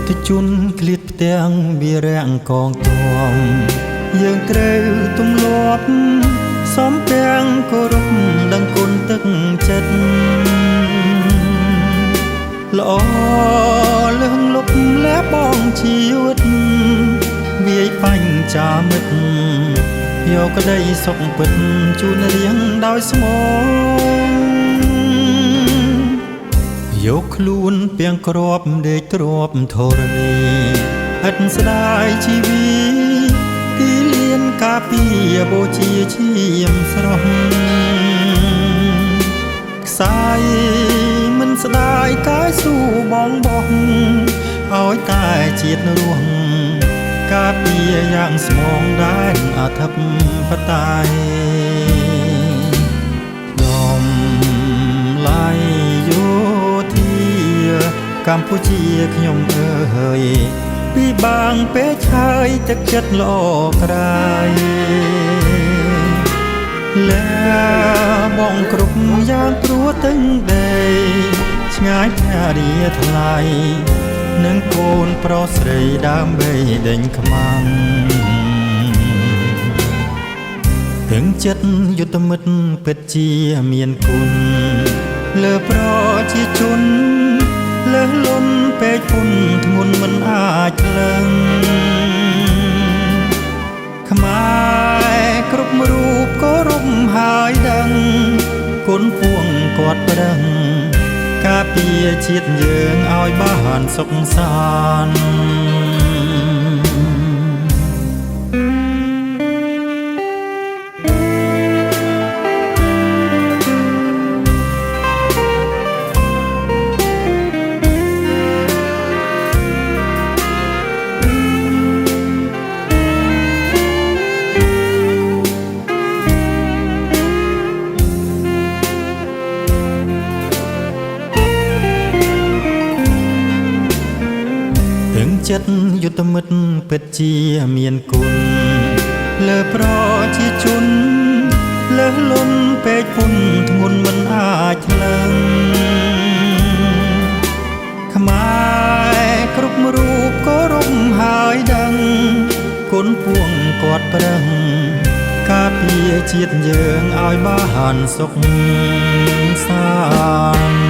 តិជនឃ្លាតផ្ទាំងវារាំងកងទ័មយើងត្រូវទម្លាប់សំទាំងគោរពដឹងគុណទឹកចិត្តល្អលឹងលុបលះបងជីវិតវាយបាញ់ចាមិត្តយកក្តីសុខពិតជូនរៀងដោយស្មោះយកខ្លួនពីងក្របដេកទ្របធរណីឥតស្ដាយជីវីទីលៀនការពីបូជាឈាមស្រស់ខ្សែមិនស្ដាយកាយស៊ូបងបោះឲ្យតែជាតិរស់ការពីយ៉ាងស្មងដែនអធិបតេយ្យដំឡៃយោធាកម្ពុជាខ្ញុំអើយពីបាងពេកហើយទឹកចិត្តល្អក្រៃលែបងគ្រប់យ៉ាងព្រួតឹងដីឆ្ងាយផ្ការីថ្លៃនឹងកូនប្រុសស្រីដើម្បីដេញខ្មាំងទាំងចិត្តយុទ្ធមិត្តពិតជាមានគុណលើប្រជាជនលើសលន់ពេកពុនធ្ងន់មិនអាចលឹងខ្មែរគ្រប់រូបគោរពហើយដឹងគុណពួងគាត់ប្រឹងការពារជាតិយើងឲ្យបានសុខសាន្តចិត្តយុទ្ធមិត្តពិតជាមានគុណលើប្រជាជនលើសលន់ពេកពុនធ្ងន់មិនអាចលឹងខ្មែរគ្រប់រូបគោរពហើយដឹងគុណពួងគាត់ប្រឹងការពារជាតិយើងឲ្យបានសុខសាន្ត